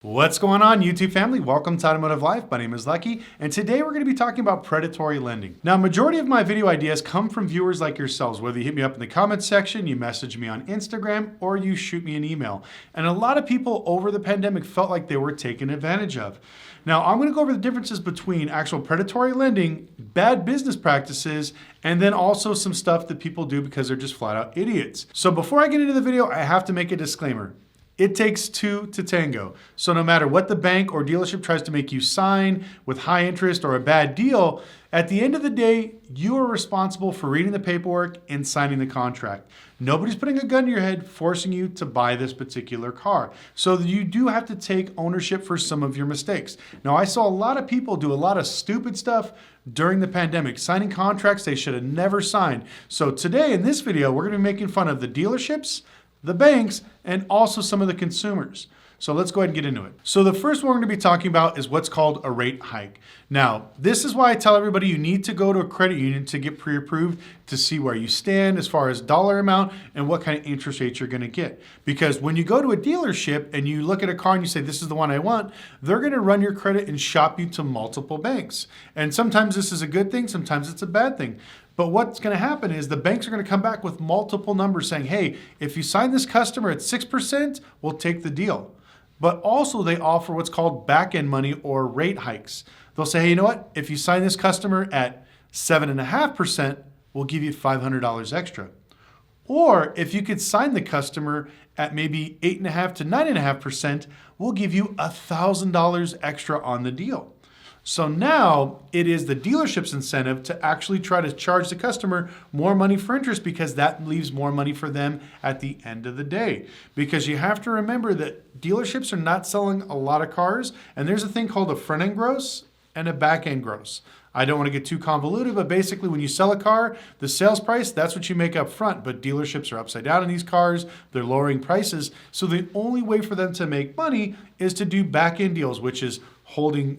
What's going on, YouTube family? Welcome to Automotive Life. My name is Lucky, and today we're going to be talking about predatory lending. Now, majority of my video ideas come from viewers like yourselves, whether you hit me up in the comments section, you message me on Instagram, or you shoot me an email. And a lot of people over the pandemic felt like they were taken advantage of. Now, I'm going to go over the differences between actual predatory lending, bad business practices, and then also some stuff that people do because they're just flat out idiots. So before I get into the video, I have to make a disclaimer. It takes two to tango. So no matter what the bank or dealership tries to make you sign with high interest or a bad deal, at the end of the day, you are responsible for reading the paperwork and signing the contract. Nobody's putting a gun to your head forcing you to buy this particular car. So you do have to take ownership for some of your mistakes. Now, I saw a lot of people do a lot of stupid stuff during the pandemic, signing contracts they should have never signed. So today in this video, we're gonna be making fun of the dealerships, the banks, and also some of the consumers. So let's go ahead and get into it. So the first one we're going to be talking about is what's called a rate hike. Now, this is why I tell everybody you need to go to a credit union to get pre-approved to see where you stand as far as dollar amount and what kind of interest rates you're going to get. Because when you go to a dealership and you look at a car and you say, this is the one I want, they're going to run your credit and shop you to multiple banks. And sometimes this is a good thing, sometimes it's a bad thing. But what's going to happen is the banks are going to come back with multiple numbers saying, hey, if you sign this customer at 6%, we'll take the deal. But also they offer what's called back-end money or rate hikes. They'll say, hey, you know what? If you sign this customer at 7.5%, we'll give you $500 extra. Or if you could sign the customer at maybe 8.5 to 9.5%, we'll give you $1,000 extra on the deal. So now it is the dealership's incentive to actually try to charge the customer more money for interest because that leaves more money for them at the end of the day. Because you have to remember that dealerships are not selling a lot of cars, and there's a thing called a front-end gross and a back-end gross. I don't want to get too convoluted, but basically when you sell a car, the sales price, that's what you make up front. But dealerships are upside down in these cars. They're lowering prices. So the only way for them to make money is to do back-end deals, which is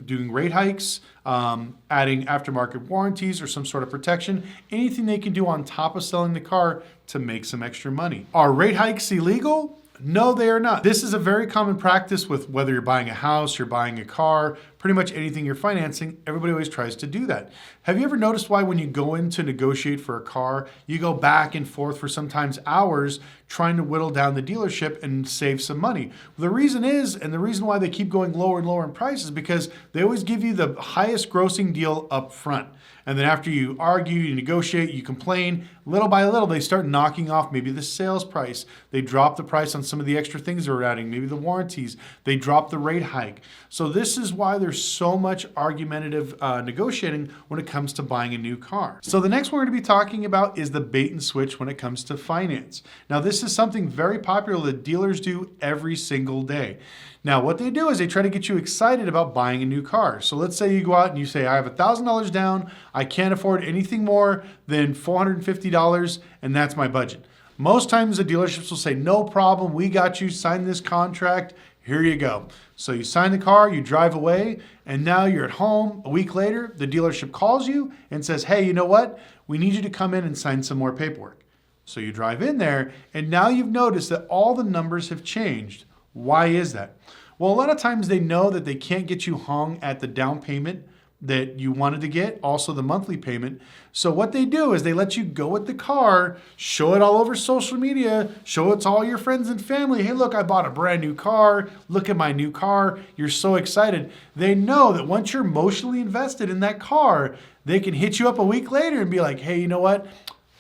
doing rate hikes, adding aftermarket warranties or some sort of protection, anything they can do on top of selling the car to make some extra money. Are rate hikes illegal? No, they are not. This is a very common practice with whether you're buying a house, you're buying a car, pretty much anything you're financing, everybody always tries to do that. Have you ever noticed why when you go in to negotiate for a car, you go back and forth for sometimes hours trying to whittle down the dealership and save some money? Well, the reason is, and the reason why they keep going lower and lower in price is because they always give you the highest grossing deal up front. And then after you argue, you negotiate, you complain, little by little, they start knocking off maybe the sales price. They drop the price on some of the extra things they're adding, maybe the warranties. They drop the rate hike. So this is why there's so much argumentative negotiating when it comes to buying a new car. So the next one we're going to be talking about is the bait and switch when it comes to finance. Now, this is something very popular that dealers do every single day. Now, what they do is they try to get you excited about buying a new car. So let's say you go out and you say, I have $1,000 down. I can't afford anything more than $450, and that's my budget. Most times the dealerships will say, no problem, we got you, sign this contract, here you go. So you sign the car, you drive away, and now you're at home. A week later, the dealership calls you and says, hey, you know what? We need you to come in and sign some more paperwork. So you drive in there, and now you've noticed that all the numbers have changed. Why is that? Well, a lot of times they know that they can't get you hung at the down payment that you wanted to get, also the monthly payment. So what they do is they let you go with the car, show it all over social media, show it to all your friends and family. Hey, look, I bought a brand new car. Look at my new car. You're so excited. They know that once you're emotionally invested in that car, they can hit you up a week later and be like, hey, you know what?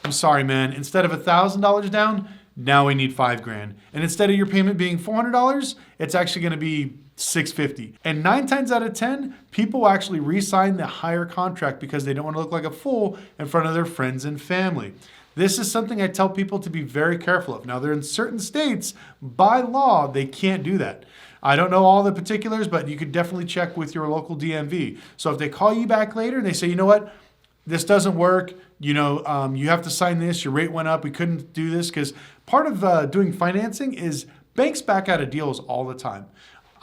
I'm sorry, man. Instead of $1,000 down, now we need $5,000. And instead of your payment being $400, it's actually going to be $650. And 9 times out of 10, people actually re-sign the higher contract because they don't want to look like a fool in front of their friends and family. This is something I tell people to be very careful of. Now, they're in certain states, by law, they can't do that. I don't know all the particulars, but you could definitely check with your local DMV. So if they call you back later and they say, you know what, this doesn't work, you have to sign this, your rate went up, we couldn't do this, because part of doing financing is banks back out of deals all the time.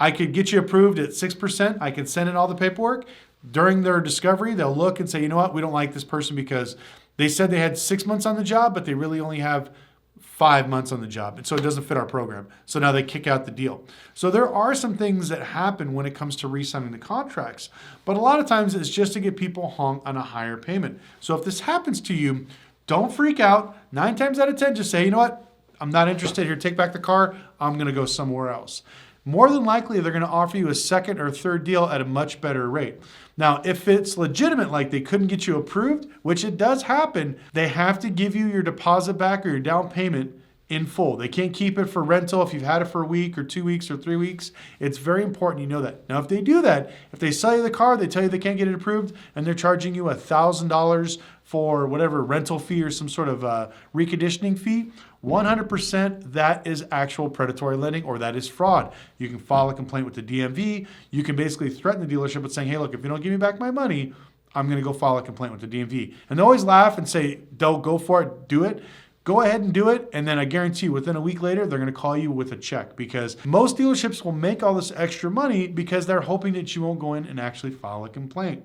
I could get you approved at 6%, I could send in all the paperwork. During their discovery, they'll look and say, you know what, we don't like this person because they said they had 6 months on the job, but they really only have 5 months on the job, and so it doesn't fit our program. So now they kick out the deal. So there are some things that happen when it comes to re-signing the contracts, but a lot of times it's just to get people hung on a higher payment. So if this happens to you, don't freak out. 9 times out of 10, just say, you know what? I'm not interested here. Take back the car. I'm going to go somewhere else. More than likely, they're going to offer you a second or third deal at a much better rate. Now, if it's legitimate, like they couldn't get you approved, which it does happen, they have to give you your deposit back or your down payment in full. They can't keep it for rental if you've had it for a week or 2 weeks or 3 weeks. It's very important you know that. Now, if they do that, if they sell you the car, they tell you they can't get it approved, and they're charging you $1,000 for whatever rental fee or some sort of reconditioning fee, 100% that is actual predatory lending, or that is fraud. You can file a complaint with the DMV. You can basically threaten the dealership with saying, hey, look, if you don't give me back my money, I'm going to go file a complaint with the DMV. And they always laugh and say, don't go for it, do it. Go ahead and do it, and then I guarantee you within a week later, they're going to call you with a check, because most dealerships will make all this extra money because they're hoping that you won't go in and actually file a complaint.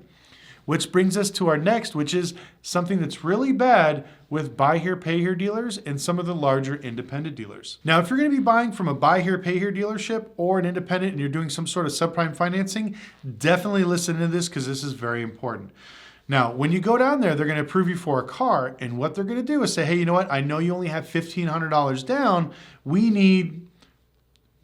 Which brings us to our next, which is something that's really bad with buy here, pay here dealers and some of the larger independent dealers. Now, if you're going to be buying from a buy here, pay here dealership or an independent and you're doing some sort of subprime financing, definitely listen to this because this is very important. Now, when you go down there, they're going to approve you for a car, and what they're going to do is say, hey, you know what? I know you only have $1,500 down. We need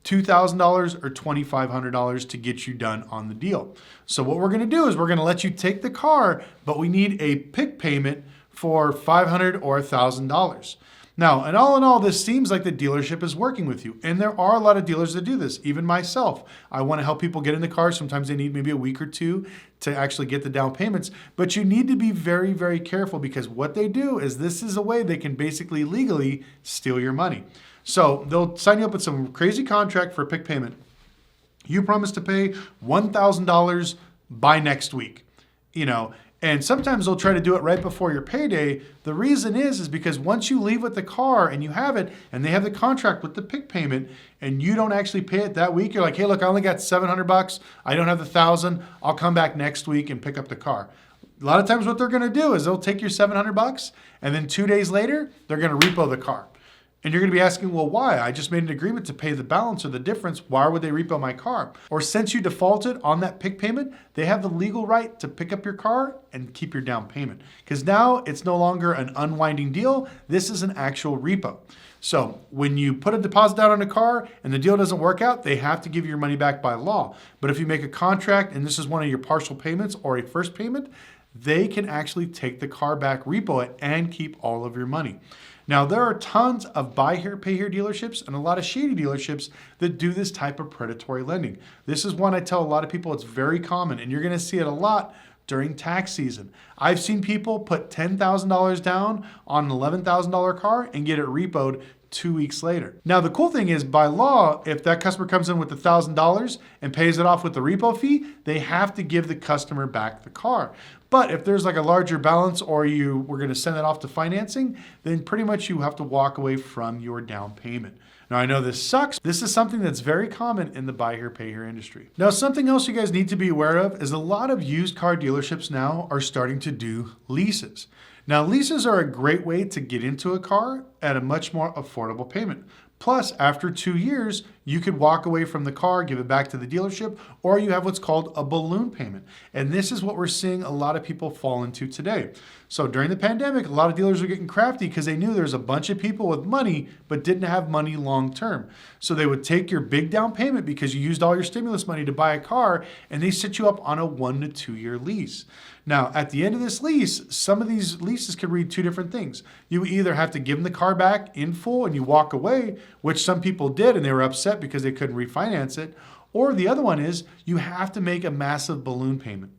$2,000 or $2,500 to get you done on the deal. So what we're going to do is we're going to let you take the car, but we need a PIK payment for $500 or $1,000. Now, and all in all, this seems like the dealership is working with you. And there are a lot of dealers that do this, even myself. I want to help people get in the car. Sometimes they need maybe a week or two to actually get the down payments. But you need to be very, very careful, because what they do is this is a way they can basically legally steal your money. So they'll sign you up with some crazy contract for a PIK payment. You promise to pay $1,000 by next week, and sometimes they'll try to do it right before your payday. The reason is because once you leave with the car and you have it, and they have the contract with the PIK payment, and you don't actually pay it that week, you're like, hey, look, I only got $700. I don't have the $1,000. I'll come back next week and pick up the car. A lot of times what they're going to do is they'll take your $700, and then 2 days later, they're going to repo the car. And you're going to be asking, well, why? I just made an agreement to pay the balance or the difference. Why would they repo my car? Or since you defaulted on that PIK payment, they have the legal right to pick up your car and keep your down payment. Because now it's no longer an unwinding deal. This is an actual repo. So when you put a deposit down on a car and the deal doesn't work out, they have to give you your money back by law. But if you make a contract and this is one of your partial payments or a first payment, they can actually take the car back, repo it, and keep all of your money. Now, there are tons of buy here, pay here dealerships and a lot of shady dealerships that do this type of predatory lending. This is one I tell a lot of people it's very common, and you're going to see it a lot during tax season. I've seen people put $10,000 down on an $11,000 car and get it repoed 2 weeks later. Now, the cool thing is, by law, if that customer comes in with $1,000 and pays it off with the repo fee, they have to give the customer back the car. But if there's like a larger balance, or you were going to send it off to financing, then pretty much you have to walk away from your down payment. Now, I know this sucks. This is something that's very common in the buy here, pay here industry. Now, something else you guys need to be aware of is a lot of used car dealerships now are starting to do leases. Now, leases are a great way to get into a car at a much more affordable payment. Plus, after 2 years, you could walk away from the car, give it back to the dealership, or you have what's called a balloon payment. And this is what we're seeing a lot of people fall into today. So during the pandemic, a lot of dealers were getting crafty because they knew there's a bunch of people with money but didn't have money long term. So they would take your big down payment because you used all your stimulus money to buy a car, and they set you up on a 1 to 2 year lease. Now, at the end of this lease, some of these leases can read two different things. You either have to give them the car back in full and you walk away, which some people did and they were upset because they couldn't refinance it. Or the other one is you have to make a massive balloon payment.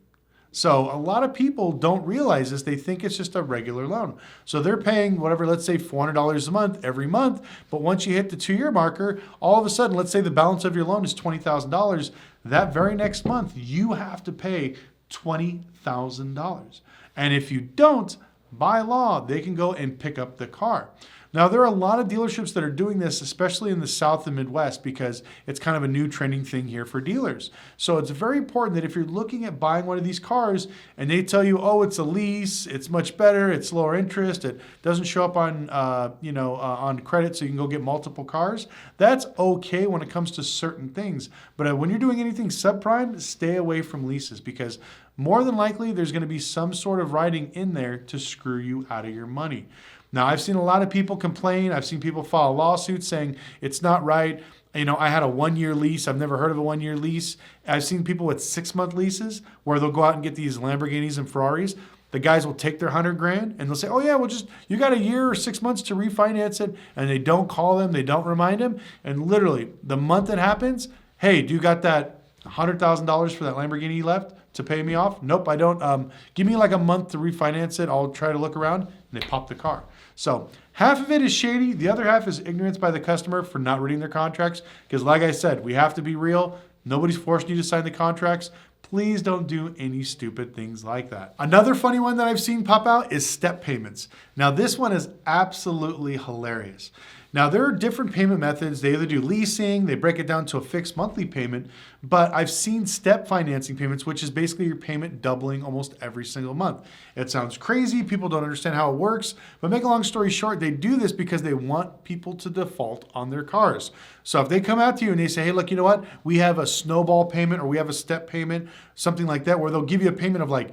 So a lot of people don't realize this. They think it's just a regular loan. So they're paying whatever, let's say $400 a month every month. But once you hit the 2 year marker, all of a sudden, let's say the balance of your loan is $20,000. That very next month, you have to pay $20,000. And if you don't, by law, they can go and pick up the car. Now, there are a lot of dealerships that are doing this, especially in the South and Midwest, because it's kind of a new trending thing here for dealers. So it's very important that if you're looking at buying one of these cars and they tell you, oh, it's a lease, it's much better, it's lower interest, it doesn't show up on, on credit so you can go get multiple cars, that's okay when it comes to certain things. But when you're doing anything subprime, stay away from leases, because more than likely there's going to be some sort of writing in there to screw you out of your money. Now, I've seen a lot of people complain. I've seen people file lawsuits saying it's not right. I had a 1-year lease. I've never heard of a 1-year lease. I've seen people with 6-month leases where they'll go out and get these Lamborghinis and Ferraris. The guys will take their $100,000 and they'll say, oh yeah, well you got a year or 6 months to refinance it. And they don't call them. They don't remind them. And literally the month it happens, hey, do you got that $100,000 for that Lamborghini left to pay me off? Nope, I don't. Give me like a month to refinance it. I'll try to look around. And they pop the car. So half of it is shady. The other half is ignorance by the customer for not reading their contracts. Because like I said, we have to be real. Nobody's forcing you to sign the contracts. Please don't do any stupid things like that. Another funny one that I've seen pop out is step payments. Now this one is absolutely hilarious. Now there are different payment methods. They either do leasing, they break it down to a fixed monthly payment, but I've seen step financing payments, which is basically your payment doubling almost every single month. It sounds crazy. People don't understand how it works, but make a long story short, they do this because they want people to default on their cars. So if they come out to you and they say, hey, look, you know what? We have a snowball payment or we have a step payment, something like that, where they'll give you a payment of like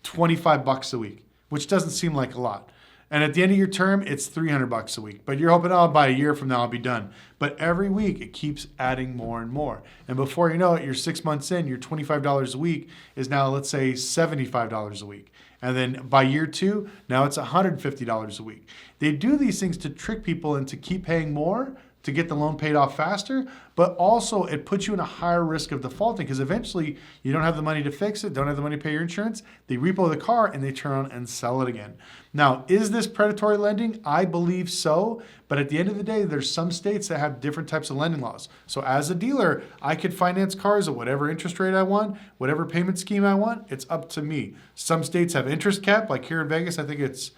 $25 a week, which doesn't seem like a lot. And at the end of your term, it's $300 a week. But you're hoping, oh, by a year from now, I'll be done. But every week, it keeps adding more and more. And before you know it, you're 6 months in, your $25 a week is now, let's say, $75 a week. And then by year 2, now it's $150 a week. They do these things to trick people and to keep paying more to get the loan paid off faster, but also it puts you in a higher risk of defaulting because eventually you don't have the money to fix it, don't have the money to pay your insurance, they repo the car and they turn around and sell it again. Now, is this predatory lending? I believe so, but at the end of the day, there's some states that have different types of lending laws. So as a dealer, I could finance cars at whatever interest rate I want, whatever payment scheme I want, it's up to me. Some states have interest cap, like here in Vegas, I think it's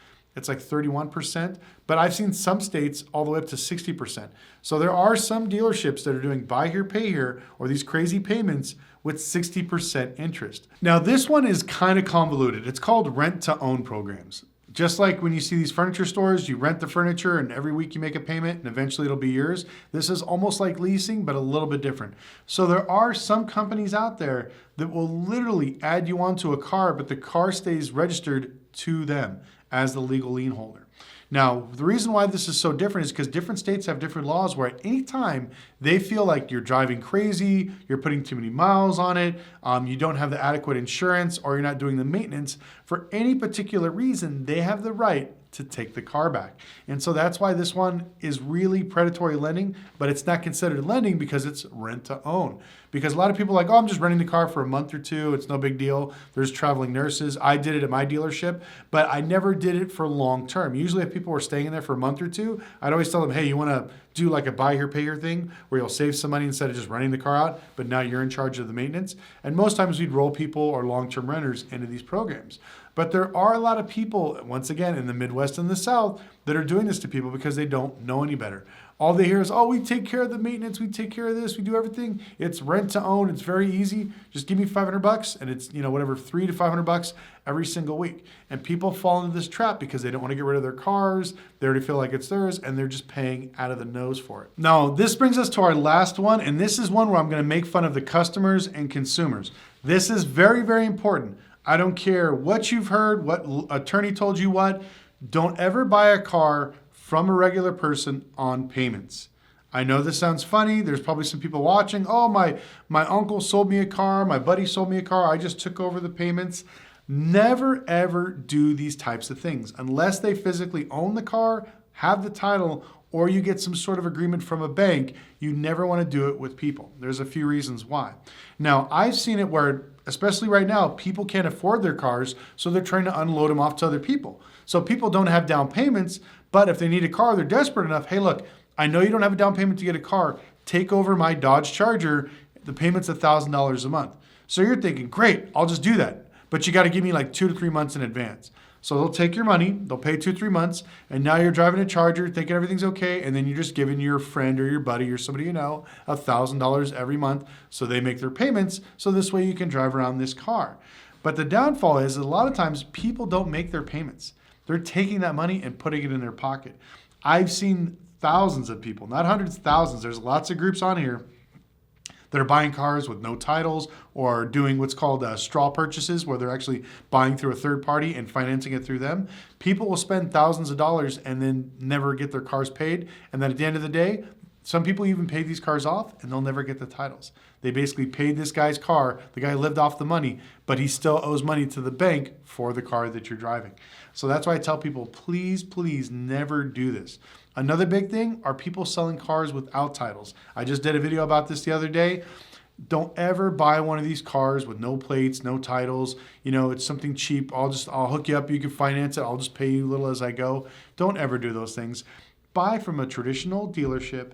like 31%, but I've seen some states all the way up to 60%. So there are some dealerships that are doing buy here, pay here, or these crazy payments with 60% interest. Now this one is kind of convoluted. It's called rent to own programs. Just like when you see these furniture stores, you rent the furniture and every week you make a payment and eventually it'll be yours. This is almost like leasing, but a little bit different. So there are some companies out there that will literally add you onto a car, but the car stays registered to them as the legal lien holder. Now, the reason why this is so different is because different states have different laws where at any time they feel like you're driving crazy, you're putting too many miles on it, you don't have the adequate insurance, or you're not doing the maintenance, for any particular reason, they have the right to take the car back. And so that's why this one is really predatory lending, but it's not considered lending because it's rent to own. Because a lot of people are like, oh, I'm just renting the car for a month or two. It's no big deal. There's traveling nurses. I did it at my dealership, but I never did it for long term. Usually if people were staying in there for a month or two, I'd always tell them, hey, you want to do like a buy here, pay here thing where you'll save some money instead of just renting the car out, but now you're in charge of the maintenance. And most times we'd roll people or long-term renters into these programs. But there are a lot of people, once again, in the Midwest and the South that are doing this to people because they don't know any better. All they hear is, oh, we take care of the maintenance, we take care of this, we do everything. It's rent to own, it's very easy. Just give me $500 and it's, whatever, $300 to $500 every single week. And people fall into this trap because they don't want to get rid of their cars, they already feel like it's theirs, and they're just paying out of the nose for it. Now, this brings us to our last one, and this is one where I'm going to make fun of the customers and consumers. This is very, very important. I don't care what you've heard, what attorney told you what. Don't ever buy a car from a regular person on payments. I know this sounds funny. There's probably some people watching. Oh, my uncle sold me a car. My buddy sold me a car. I just took over the payments. Never, ever do these types of things unless they physically own the car, have the title, or you get some sort of agreement from a bank. You never want to do it with people. There's a few reasons why. Now, I've seen it where, especially right now, people can't afford their cars, so they're trying to unload them off to other people. So people don't have down payments, but if they need a car, they're desperate enough. Hey, look, I know you don't have a down payment to get a car. Take over my Dodge Charger. The payment's $1,000 a month. So you're thinking, great, I'll just do that. But you got to give me like 2 to 3 months in advance. So they'll take your money, they'll pay 2-3 months, and now you're driving a Charger thinking everything's okay, and then you're just giving your friend or your buddy or somebody you know $1,000 every month so they make their payments, so this way you can drive around this car. But the downfall is that a lot of times people don't make their payments. They're taking that money and putting it in their pocket. I've seen thousands of people, not hundreds, thousands. There's lots of groups on here that are buying cars with no titles or doing what's called straw purchases, where they're actually buying through a third party and financing it through them. People will spend thousands of dollars and then never get their cars paid. And then at the end of the day, some people even pay these cars off and they'll never get the titles. They basically paid this guy's car. The guy lived off the money, but he still owes money to the bank for the car that you're driving. So that's why I tell people, please, please never do this. Another big thing are people selling cars without titles. I just did a video about this the other day. Don't ever buy one of these cars with no plates, no titles. You know, it's something cheap. I'll hook you up. You can finance it. I'll just pay you a little as I go. Don't ever do those things. Buy from a traditional dealership.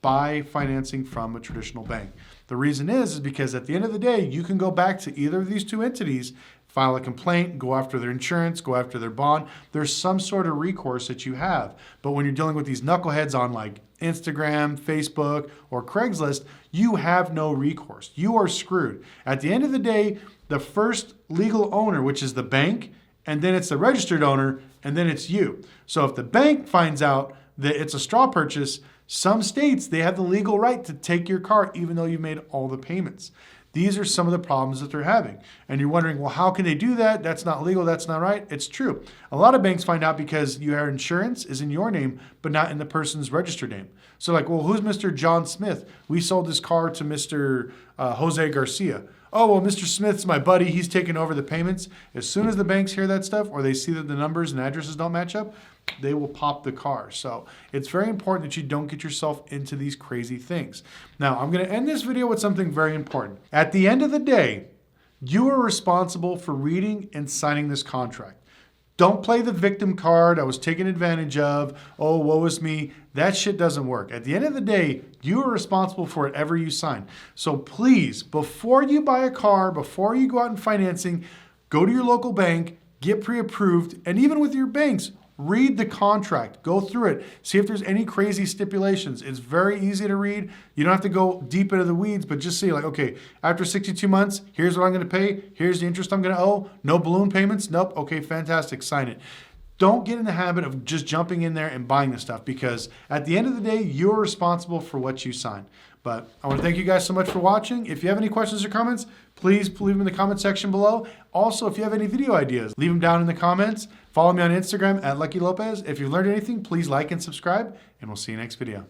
Buy financing from a traditional bank. The reason is because at the end of the day, you can go back to either of these two entities, file a complaint, go after their insurance, go after their bond. There's some sort of recourse that you have. But when you're dealing with these knuckleheads on like Instagram, Facebook, or Craigslist, you have no recourse. You are screwed. At the end of the day, the first legal owner, which is the bank, and then it's the registered owner, and then it's you. So if the bank finds out that it's a straw purchase, some states, they have the legal right to take your car even though you made all the payments. These are some of the problems that they're having. And you're wondering, well, how can they do that? That's not legal. That's not right. It's true. A lot of banks find out because your insurance is in your name, but not in the person's registered name. So like, well, who's Mr. John Smith? We sold this car to Mr. Jose Garcia. Oh, well, Mr. Smith's my buddy. He's taking over the payments. As soon as the banks hear that stuff or they see that the numbers and addresses don't match up, they will pop the car. So it's very important that you don't get yourself into these crazy things. Now, I'm going to end this video with something very important. At the end of the day, you are responsible for reading and signing this contract. Don't play the victim card. I was taken advantage of. Oh, woe is me. That shit doesn't work. At the end of the day, you are responsible for whatever you sign. So please, before you buy a car, before you go out and financing, go to your local bank, get pre-approved, and even with your banks, read the contract, go through it, see if there's any crazy stipulations. It's very easy to read. You don't have to go deep into the weeds, but just see like, okay, after 62 months, here's what I'm going to pay. Here's the interest I'm going to owe. No balloon payments. Nope. Okay, fantastic. Sign it. Don't get in the habit of just jumping in there and buying this stuff because at the end of the day, you're responsible for what you sign. But I want to thank you guys so much for watching. If you have any questions or comments, please leave them in the comment section below. Also, if you have any video ideas, leave them down in the comments. Follow me on Instagram at Lucky Lopez. If you've learned anything, please like and subscribe, and we'll see you next video.